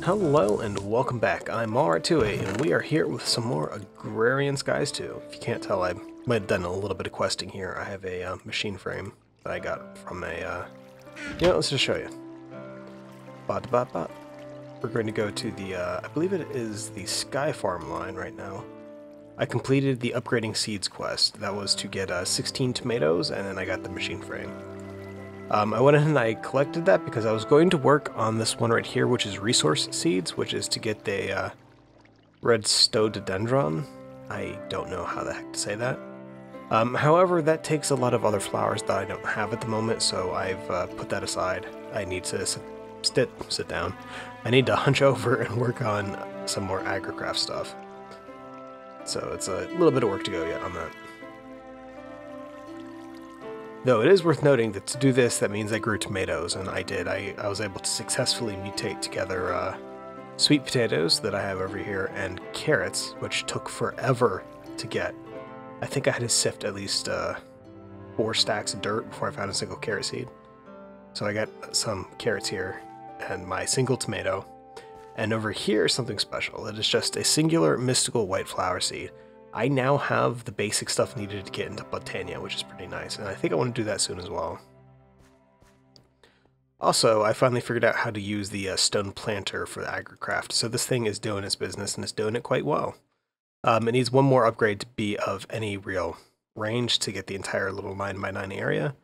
Hello and welcome back. I'm Mara28 and we are here with some more Agrarian Skies 2. If you can't tell, I might have done a little bit of questing here. I have a machine frame that I got from a, let's just show you. We're going to go to the, I believe it is the Sky Farm line right now. I completed the Upgrading Seeds quest. That was to get 16 tomatoes, and then I got the machine frame. I went ahead and I collected that because I was going to work on this one right here, which is resource seeds, which is to get the red stododendron. I don't know how the heck to say that. However, that takes a lot of other flowers that I don't have at the moment, so I've put that aside. I need to sit down. I need to hunch over and work on some more agricraft stuff. So it's a little bit of work to go yet on that. Though it is worth noting that to do this, that means I grew tomatoes, and I did. I was able to successfully mutate together sweet potatoes that I have over here and carrots, which took forever to get. I think I had to sift at least 4 stacks of dirt before I found a single carrot seed. So I got some carrots here and my single tomato. And over here, something special. It is just a singular mystical white flower seed. I now have the basic stuff needed to get into Botania, which is pretty nice, and I think I want to do that soon as well. Also, I finally figured out how to use the stone planter for the agricraft, so this thing is doing its business, and it's doing it quite well. It needs one more upgrade to be of any real range to get the entire little 9x9 area,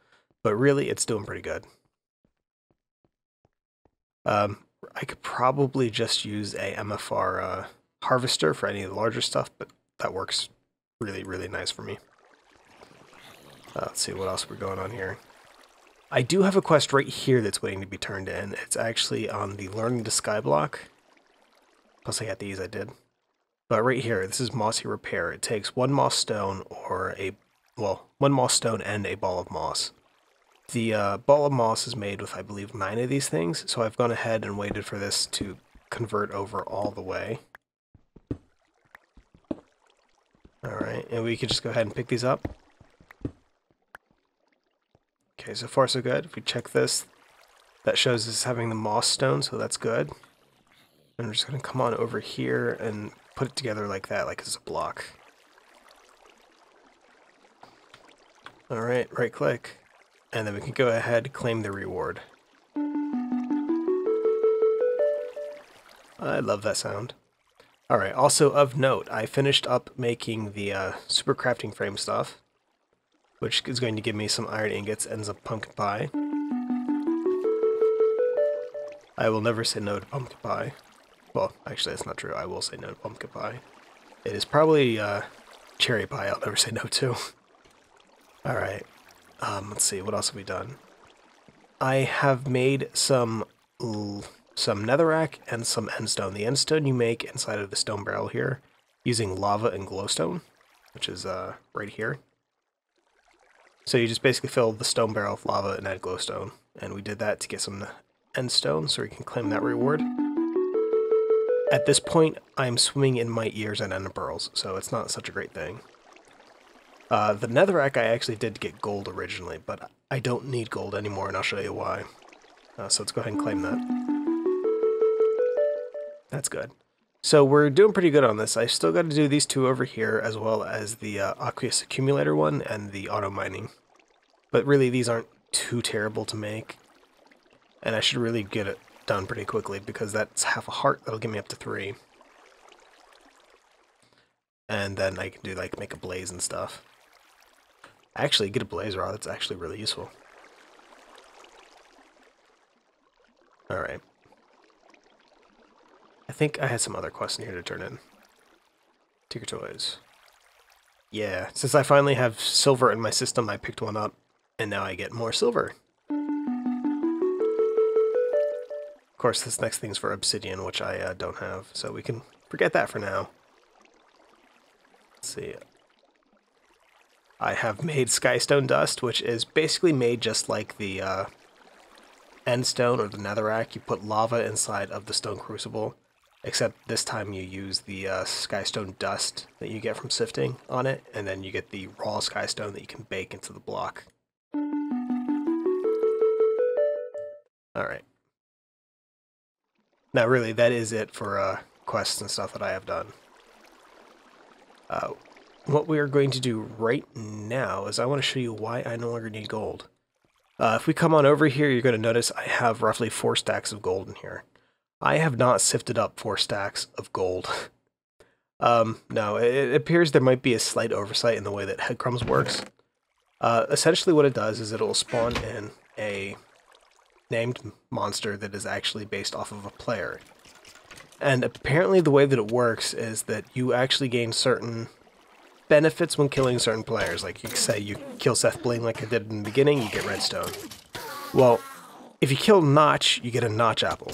but really, it's doing pretty good. I could probably just use a MFR harvester for any of the larger stuff, but that works really, really nice for me. Let's see what else we're going on here. I do have a quest right here that's waiting to be turned in. It's actually on the Learning to Sky block. Plus I got these, I did. But right here, this is Mossy Repair. It takes 1 moss stone or one moss stone and a ball of moss. The ball of moss is made with, I believe, 9 of these things, so I've gone ahead and waited for this to convert over all the way. Alright, and we can just go ahead and pick these up. Okay, so far so good. If we check this, that shows us having the moss stone, so that's good. And we're just going to come on over here and put it together like that, like it's a block. Alright, right click. And then we can go ahead and claim the reward. I love that sound. Alright, also of note, I finished up making the super crafting frame stuff, which is going to give me some iron ingots and some pumpkin pie. I will never say no to pumpkin pie. Well, actually that's not true, I will say no to pumpkin pie. It is probably cherry pie I'll never say no to. Alright, let's see, what else have we done? I have made some netherrack and some endstone. The endstone you make inside of the stone barrel here using lava and glowstone, which is right here. So you just basically fill the stone barrel with lava and add glowstone. And we did that to get some endstone so we can claim that reward. At this point, I'm swimming in my ears at ender pearls, so it's not such a great thing. The netherrack I actually did get gold originally, but I don't need gold anymore, and I'll show you why. So let's go ahead and claim that. That's good. So we're doing pretty good on this. I still got to do these 2 over here, as well as the aqueous accumulator one and the auto mining. But really, these aren't too terrible to make. And I should really get it done pretty quickly, because that's half a heart. That'll give me up to 3. And then I can do, like, make a blaze and stuff. Actually, get a blaze rod. That's actually really useful. Alright. I think I had some other quests in here to turn in. Tinker Toys. Yeah, since I finally have silver in my system, I picked one up, and now I get more silver. Of course, this next thing's for obsidian, which I don't have, so we can forget that for now. Let's see. I have made skystone dust, which is basically made just like the endstone or the netherrack. You put lava inside of the stone crucible, except this time you use the skystone dust that you get from sifting on it, and then you get the raw skystone that you can bake into the block. Alright. Now, really, that is it for quests and stuff that I have done. What we are going to do right now is I want to show you why I no longer need gold. If we come on over here, you're going to notice I have roughly 4 stacks of gold in here. I have not sifted up 4 stacks of gold. No, it appears there might be a slight oversight in the way that Crumbs works. Essentially what it does is it'll spawn in a named monster that is actually based off of a player. And apparently the way that it works is that you actually gain certain benefits when killing certain players. Like, you say you kill Seth Bling like I did in the beginning, you get redstone. Well, if you kill Notch, you get a Notch apple.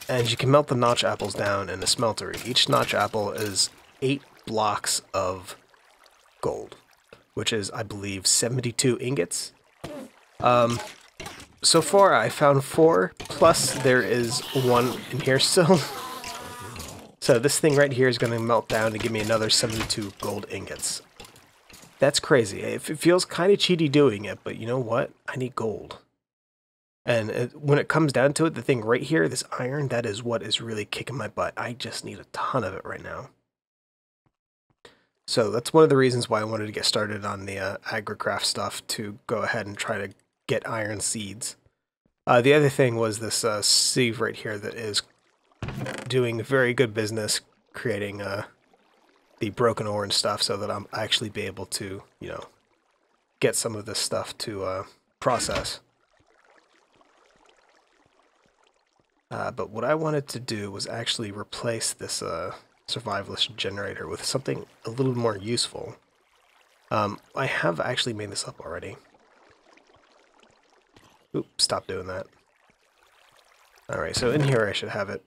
And you can melt the Notch apples down in a smelter. Each Notch apple is 8 blocks of gold, which is, I believe, 72 ingots. So far, I found 4, plus there is 1 in here still. So this thing right here is going to melt down to give me another 72 gold ingots. That's crazy. It feels kind of cheaty doing it, but you know what? I need gold. And when it comes down to it, the thing right here, this iron, that is what is really kicking my butt. I just need a ton of it right now. So that's one of the reasons why I wanted to get started on the agricraft stuff, to go ahead and try to get iron seeds. The other thing was this sieve right here that is doing very good business creating the broken ore and stuff, so that I'm actually be able to, you know, get some of this stuff to process. But what I wanted to do was actually replace this survivalist generator with something a little more useful. I have actually made this up already. Oop, stop doing that. Alright, so in here I should have it.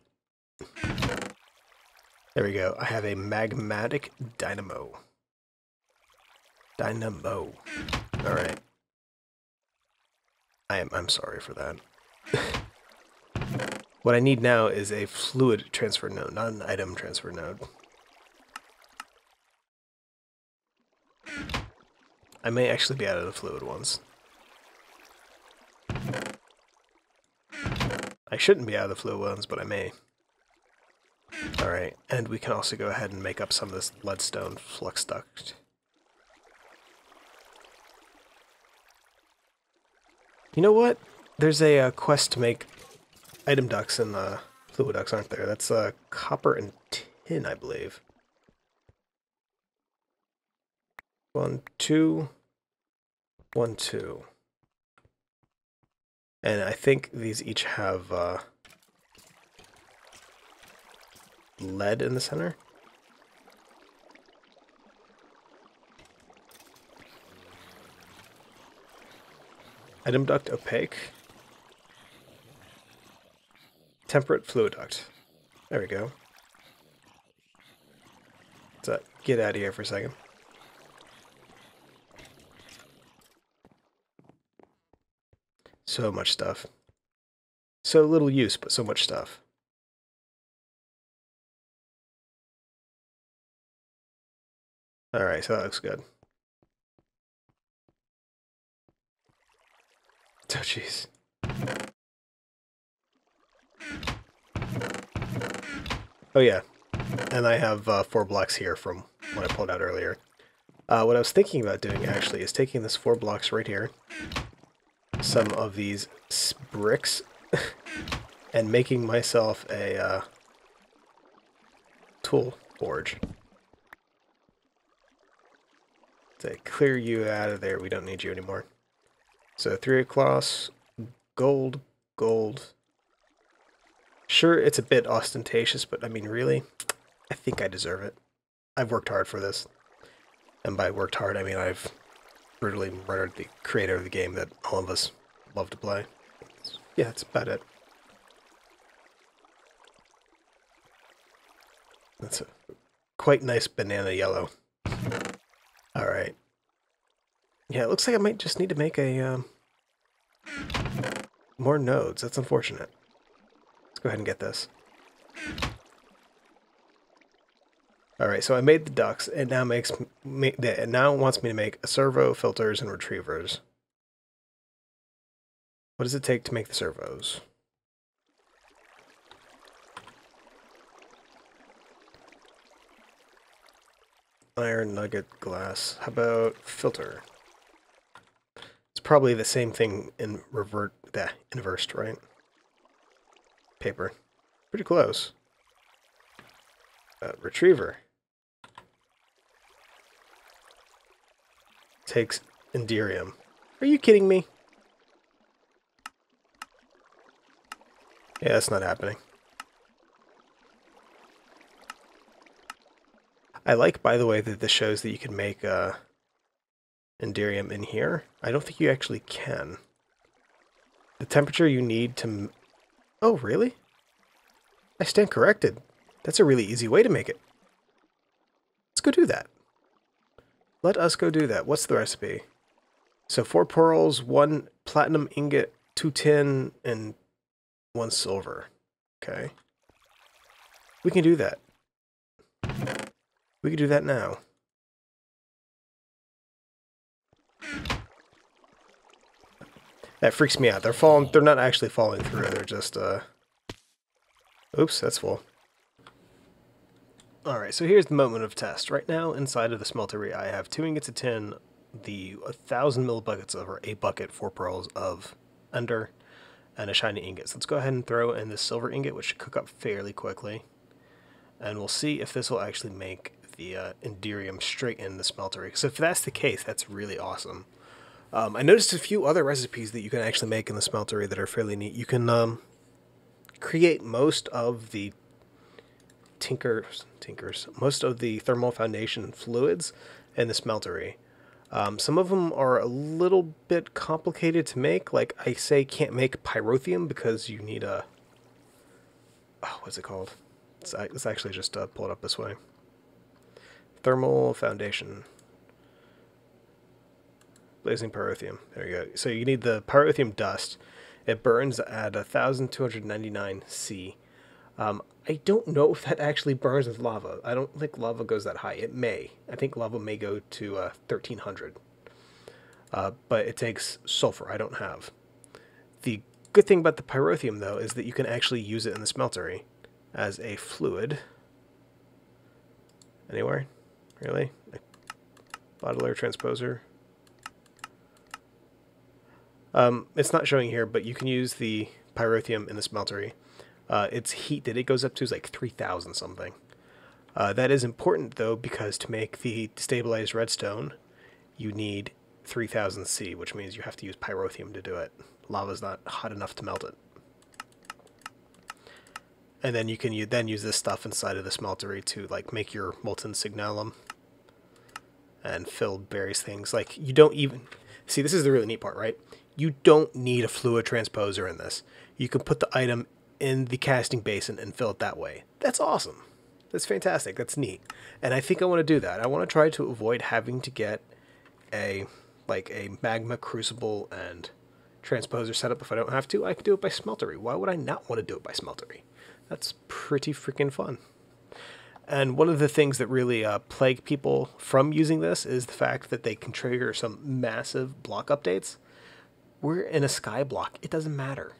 There we go. I have a magmatic dynamo. Dynamo. Alright. I'm sorry for that. What I need now is a fluid transfer node, not an item transfer node. I may actually be out of the fluid ones. I shouldn't be out of the fluid ones, but I may. Alright, and we can also go ahead and make up some of this leadstone flux duct. You know what? There's a quest to make item ducts and fluid ducts, aren't there? That's copper and tin, I believe. 1, 2, 1, 2. And I think these each have lead in the center. Item duct opaque. Temperate fluid duct. There we go. Let's get out of here for a second. So much stuff. So little use, but so much stuff. Alright, so that looks good. Oh, jeez. Oh, yeah. And I have 4 blocks here from what I pulled out earlier. What I was thinking about doing, actually, is taking this 4 blocks right here, some of these bricks, and making myself a tool forge. To clear you out of there, we don't need you anymore. So 3 cloths, gold, gold. Sure, it's a bit ostentatious, but I mean, really, I think I deserve it. I've worked hard for this. And by worked hard, I mean I've brutally murdered the creator of the game that all of us love to play. Yeah, that's about it. That's a quite nice banana yellow. Alright. Yeah, it looks like I might just need to make a, more nodes. That's unfortunate. Let's go ahead and get this. Alright, so I made the ducts. It now it now wants me to make a servo, filters, and retrievers. What does it take to make the servos? Iron, nugget, glass. How about filter? It's probably the same thing in inversed, right? Paper. Pretty close. Retriever. Takes Enderium. Are you kidding me? Yeah, that's not happening. I like, by the way, that this shows that you can make Enderium in here. I don't think you actually can. The temperature you need to... Oh, really? I stand corrected. That's a really easy way to make it. Let's go do that. Let us go do that. What's the recipe? So 4 pearls, 1 platinum ingot, 2 tin, and 1 silver. Okay. We can do that. We can do that now. That freaks me out. They're not actually falling through. They're just, Oops, that's full. Alright, so here's the moment of test. Right now, inside of the smeltery, I have 2 ingots of tin, the 1,000 millibuckets over a bucket, 4 pearls of ender, and a shiny ingot. So let's go ahead and throw in this silver ingot, which should cook up fairly quickly. And we'll see if this will actually make the Enderium straight in the smeltery. So if that's the case, that's really awesome. I noticed a few other recipes that you can actually make in the smeltery that are fairly neat. You can create most of the most of the thermal foundation fluids in the smeltery. Some of them are a little bit complicated to make. Like I say, can't make pyrotheum because you need a... Oh, what's it called? It's actually just pull it up this way. Thermal foundation. Blazing pyrotheum. There you go. So you need the pyrotheum dust. It burns at 1,299 C. I don't know if that actually burns with lava. I don't think lava goes that high. It may. I think lava may go to 1,300. But it takes sulfur. I don't have. The good thing about the pyrotheum, though, is that you can actually use it in the smeltery as a fluid. Anywhere? Really? Bottler transposer. It's not showing here, but you can use the pyrotheum in the smeltery. Its heat that it goes up to is like 3,000 something. That is important, though, because to make the destabilized redstone, you need 3,000 C, which means you have to use pyrotheum to do it. Lava's not hot enough to melt it. And then you can then use this stuff inside of the smeltery to like make your molten signalum and fill various things. Like you don't even... See, this is the really neat part, right? You don't need a fluid transposer in this. You can put the item in the casting basin and fill it that way. That's awesome. That's fantastic. That's neat. And I think I want to do that. I want to try to avoid having to get a magma crucible and transposer setup if I don't have to. I can do it by smeltery. Why would I not want to do it by smeltery? That's pretty freaking fun. And one of the things that really plague people from using this is the fact that they can trigger some massive block updates. We're in a sky block. It doesn't matter.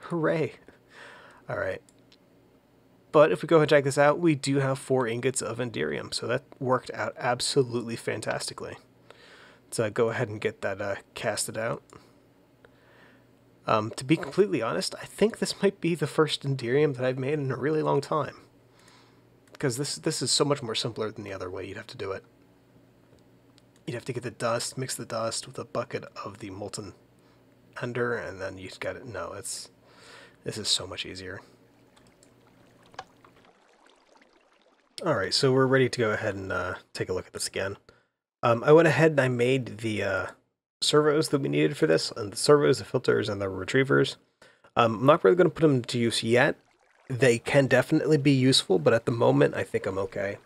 Hooray. Alright. But if we go ahead and check this out, we do have 4 ingots of Enderium, so that worked out absolutely fantastically. Let's go ahead and get that casted out. To be completely honest, I think this might be the first Enderium that I've made in a really long time. Because this is so much more simpler than the other way you'd have to do it. You'd have to get the dust, mix the dust with a bucket of the molten ender, and then you've got it. No, this is so much easier. Alright, so we're ready to go ahead and take a look at this again. I went ahead and I made the servos that we needed for this, and the servos, the filters, and the retrievers. I'm not really going to put them to use yet. They can definitely be useful, but at the moment, I think I'm okay.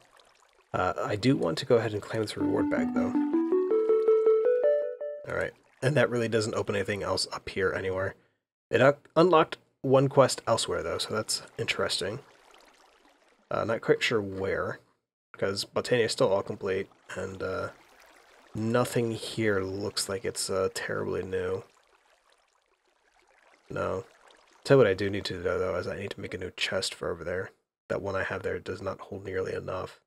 I do want to go ahead and claim this reward bag, though. Alright, and that really doesn't open anything else up here anywhere. It unlocked one quest elsewhere, though, so that's interesting. Not quite sure where, because Botania is still all complete, and nothing here looks like it's terribly new. No. Tell you what I do need to do, though, is I need to make a new chest for over there. That one I have there does not hold nearly enough.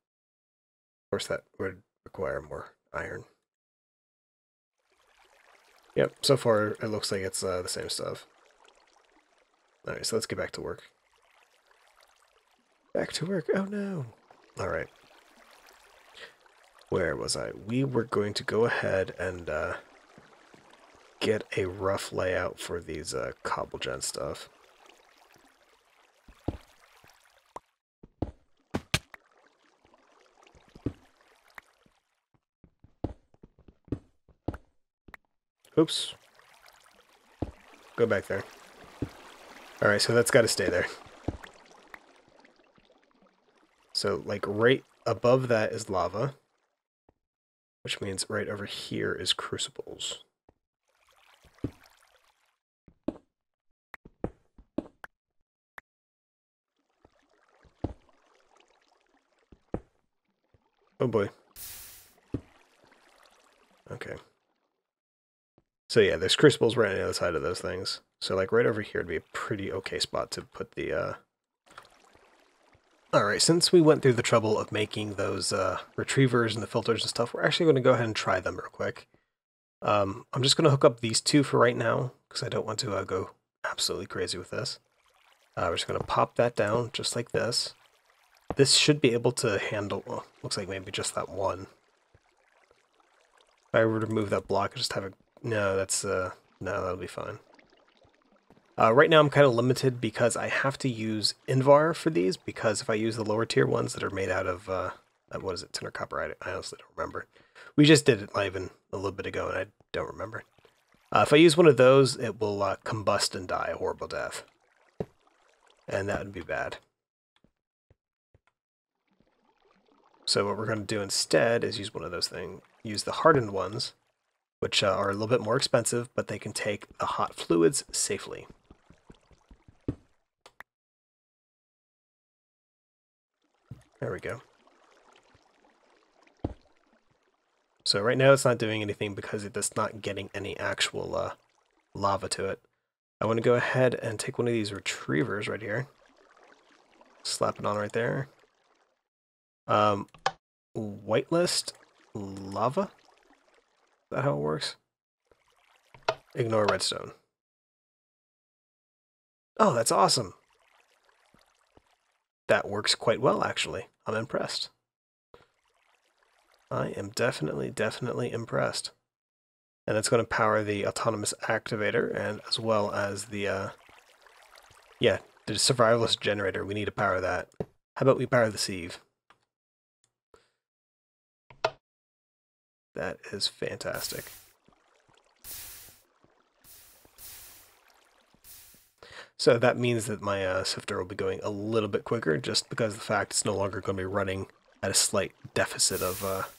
course, that would require more iron. Yep, so far it looks like it's the same stuff. Alright, so let's get back to work. Back to work, oh no! Alright. Where was I? We were going to go ahead and get a rough layout for these cobble gen stuff. Oops. Go back there. Alright, so that's got to stay there. So, like, right above that is lava, which means right over here is crucibles. Oh boy. Okay. So yeah, there's crucibles right on the other side of those things. So like right over here would be a pretty okay spot to put the Alright, since we went through the trouble of making those retrievers and the filters and stuff, we're actually going to go ahead and try them real quick. I'm just going to hook up these two for right now, because I don't want to go absolutely crazy with this. We're just going to pop that down, just like this. This should be able to handle, well, looks like maybe just that one. If I were to remove that block, I just have a, no, that's, no, that'll be fine. Right now I'm kind of limited because I have to use Invar for these, because if I use the lower tier ones that are made out of, what is it, tin or copper? I honestly don't remember. We just did it not even a little bit ago and I don't remember. If I use one of those, it will combust and die a horrible death. And that would be bad. So what we're going to do instead is use one of those things, use the hardened ones, which are a little bit more expensive, but they can take the hot fluids safely. There we go. So right now it's not doing anything because it's not getting any actual lava to it. I want to go ahead and take one of these retrievers right here. Slap it on right there. Whitelist lava? Is that how it works? Ignore redstone. Oh, that's awesome. That works quite well, actually. I'm impressed. I am definitely impressed. And it's going to power the autonomous activator, and as well as the, yeah, the survivalist generator. We need to power that. How about we power the sieve? That is fantastic. So that means that my sifter will be going a little bit quicker, just because of the fact it's no longer going to be running at a slight deficit of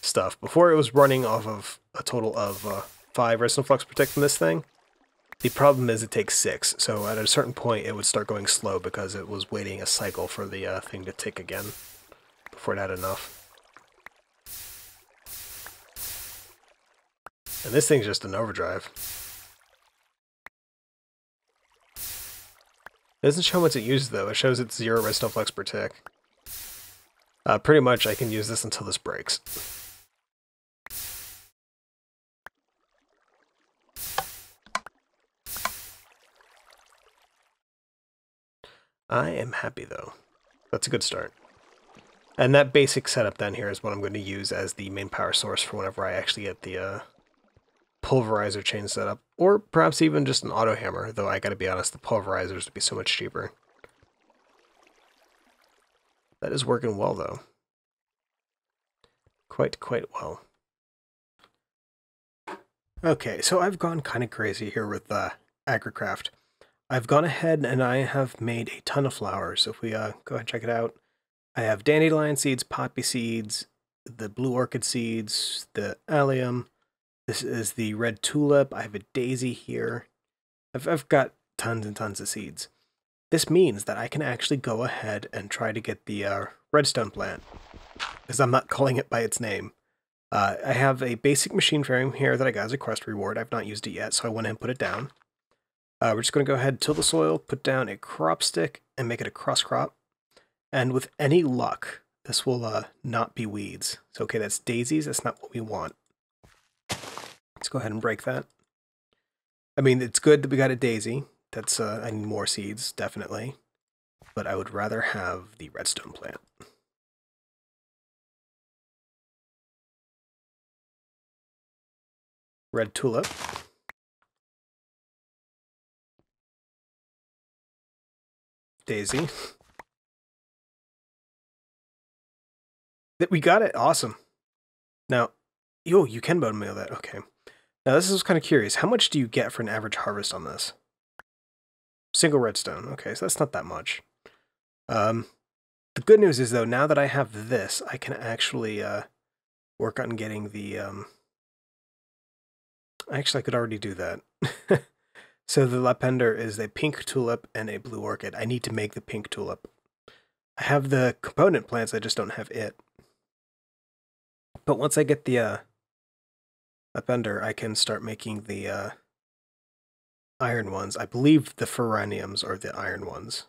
stuff. Before it was running off of a total of 5 redstone flux per tick from this thing. The problem is it takes 6, so at a certain point it would start going slow because it was waiting a cycle for the thing to tick again before it had enough. And this thing's just an overdrive. It doesn't show how much it uses though, it shows it's 0 redstone flux per tick. Pretty much I can use this until this breaks. I am happy though. That's a good start. And that basic setup then here is what I'm going to use as the main power source for whenever I actually get the pulverizer chain set up. Or perhaps even just an auto hammer, though I gotta be honest, the pulverizers would be so much cheaper. That is working well though. Quite well. Okay, so I've gone kind of crazy here with AgriCraft. I've gone ahead and I have made a ton of flowers. So if we go ahead and check it out, I have dandelion seeds, poppy seeds, the blue orchid seeds, the allium. This is the red tulip. I have a daisy here. I've got tons and tons of seeds. This means that I can actually go ahead and try to get the redstone plant, because I'm not calling it by its name. I have a basic machine frame here that I got as a quest reward. I've not used it yet, so I went ahead and put it down. We're just going to go ahead and till the soil, put down a crop stick, and make it a cross crop. And with any luck, This will not be weeds. So, okay, that's daisies. That's not what we want. Let's go ahead and break that. I mean, it's good that we got a daisy. That's, I need more seeds, definitely. But I would rather have the redstone plant. Red tulip. Daisy. We got it. Awesome. Now, you can bone meal that. Okay. Now, this is kind of curious. How much do you get for an average harvest on this? Single redstone. Okay, so that's not that much. The good news is, though, now that I have this, I can actually work on getting the... Actually, I could already do that. So the lapender is a pink tulip and a blue orchid. I need to make the pink tulip. I have the component plants, I just don't have it. But once I get the lapender, I can start making the iron ones. I believe the ferraniums are the iron ones.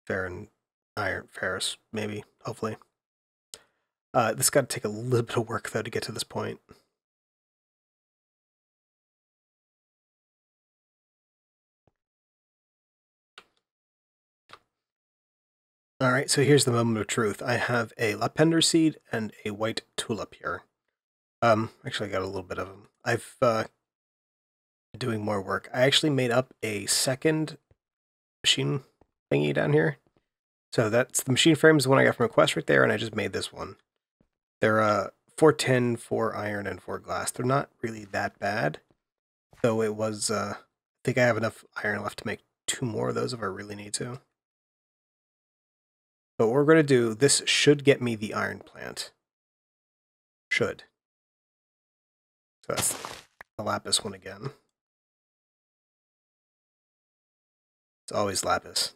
Ferrous, maybe, hopefully. This got to take a little bit of work, though, to get to this point. Alright, so here's the moment of truth. I have a lapender seed and a white tulip here. Actually I got a little bit of them. I've been doing more work. I actually made up a second machine thingy down here. So that's the machine frame is the one I got from a quest right there, and I just made this one. They're 4 tin, 4 iron, and 4 glass. They're not really that bad. Though it was, I think I have enough iron left to make 2 more of those if I really need to. But what we're going to do, this should get me the iron plant. Should. So that's the lapis one again. It's always lapis.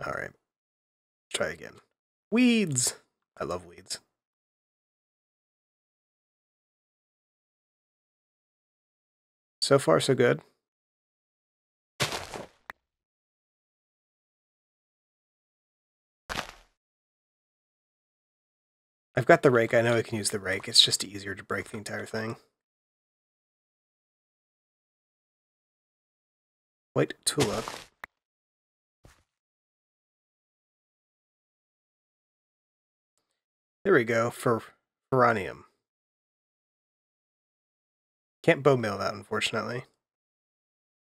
Alright. Try again. Weeds! I love weeds. So far, so good. I've got the rake. I know I can use the rake. It's just easier to break the entire thing. White tulip. There we go, for ferranium. Can't bone meal that, unfortunately.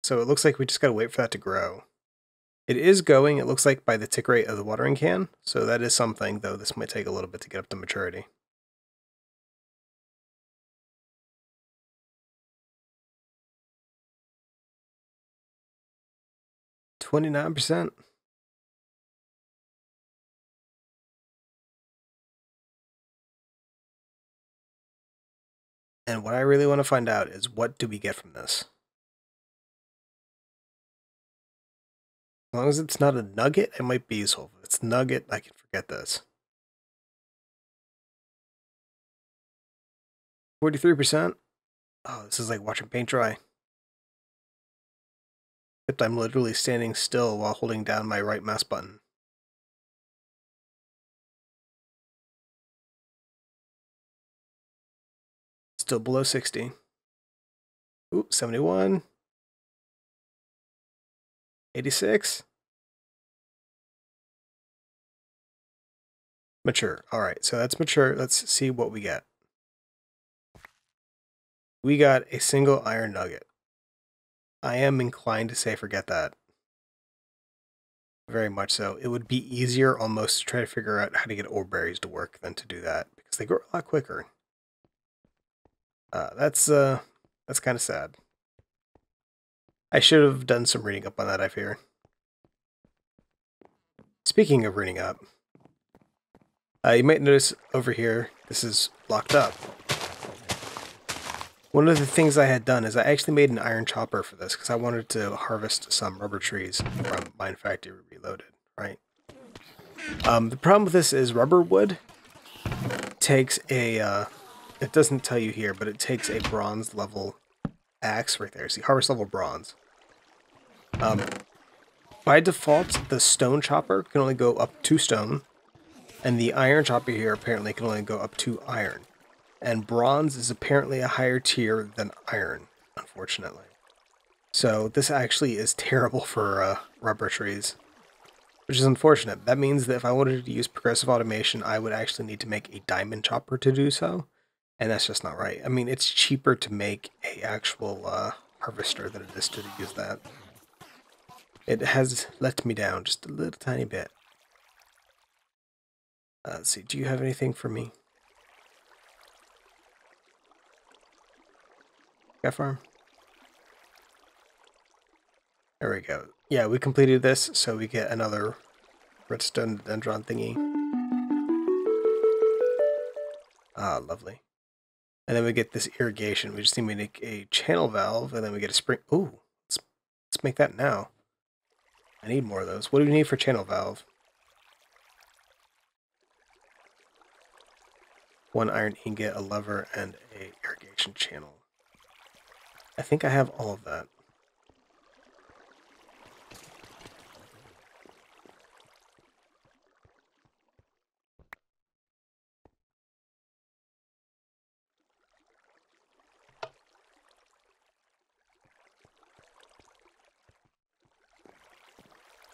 So it looks like we just gotta wait for that to grow. It is going, it looks like, by the tick rate of the watering can, so that is something, though this might take a little bit to get up to maturity. $29%. And what I really want to find out is, what do we get from this? As long as it's not a nugget, it might be useful. If it's nugget, I can forget this. 43%? Oh, this is like watching paint dry. Except I'm literally standing still while holding down my right mouse button. Still below 60. Ooh, 71. 86. Mature. Alright, so that's mature. Let's see what we get. We got a single iron nugget. I am inclined to say forget that. Very much so. It would be easier almost to try to figure out how to get ore berries to work than to do that, because they grow a lot quicker. That's kind of sad. I should have done some reading up on that, I fear. Speaking of reading up, you might notice over here, this is locked up. One of the things I had done is I actually made an iron chopper for this, because I wanted to harvest some rubber trees from Mine Factory Reloaded, right? The problem with this is rubber wood takes a, it doesn't tell you here, but it takes a bronze level axe right there. See, harvest level bronze. By default, the stone chopper can only go up 2 stone, and the iron chopper here apparently can only go up 2 iron. And bronze is apparently a higher tier than iron, unfortunately. So this actually is terrible for rubber trees, which is unfortunate. That means that if I wanted to use progressive automation, I would actually need to make a diamond chopper to do so, and that's just not right. I mean, it's cheaper to make a actual harvester than it is to use that. It has let me down just a little tiny bit. Let's see, do you have anything for me? Cat farm? There we go. Yeah, we completed this, so we get another redstone dendron thingy. Ah, lovely. And then we get this irrigation. We just need to make a channel valve, and then we get a spring. Ooh, let's make that now. I need more of those. What do we need for channel valve? 1 iron ingot, a lever, and a irrigation channel. I think I have all of that.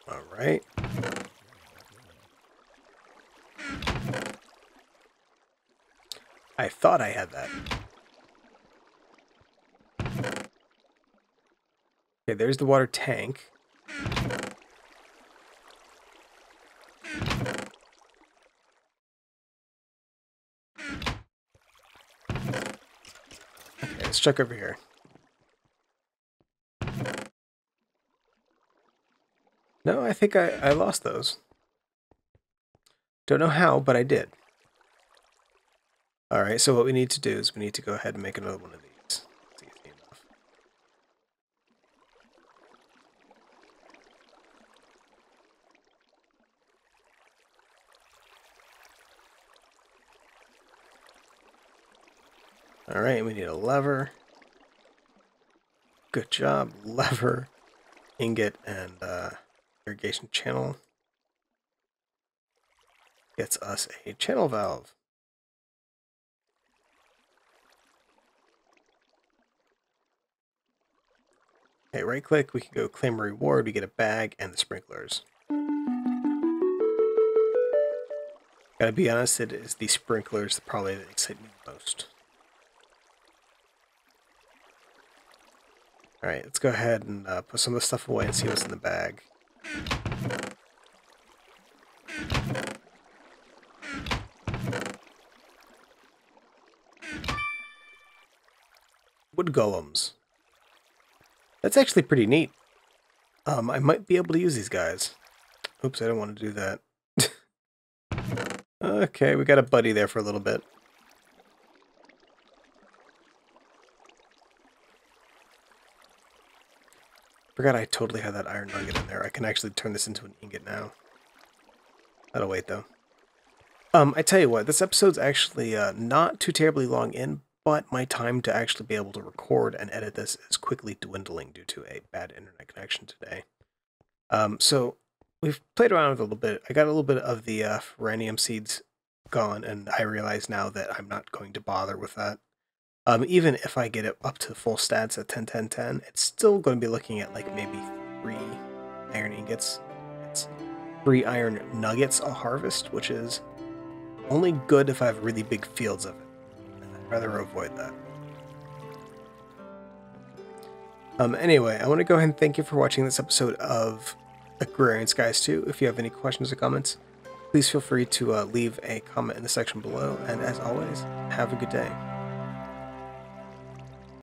All right. I thought I had that. Okay, there's the water tank. Okay, let's check over here. No, I think I lost those. Don't know how, but I did. Alright, so what we need to do is we need to go ahead and make another one of these. It's easy enough. Alright, we need a lever. Good job. Lever, ingot, and irrigation channel. Gets us a channel valve. Okay, right click, we can go claim a reward, we get a bag and the sprinklers. Gotta be honest, it is the sprinklers that probably excite me the most. Alright, let's go ahead and put some of the stuff away and see what's in the bag. Wood golems. That's actually pretty neat. I might be able to use these guys. Oops, I don't want to do that. Okay, we got a buddy there for a little bit. Forgot I totally had that iron nugget in there. I can actually turn this into an ingot now. That'll wait, though. I tell you what, this episode's actually not too terribly long in, but my time to actually be able to record and edit this is quickly dwindling due to a bad internet connection today. So we've played around with it a little bit. I got a little bit of the rhenium seeds gone, and I realize now that I'm not going to bother with that. Even if I get it up to full stats at 10, 10, 10, it's still going to be looking at like maybe 3 iron ingots. It's 3 iron nuggets a harvest, which is only good if I have really big fields of it. I'd rather avoid that. Anyway, I want to go ahead and thank you for watching this episode of Agrarian Skies 2. If you have any questions or comments, please feel free to leave a comment in the section below. And as always, have a good day.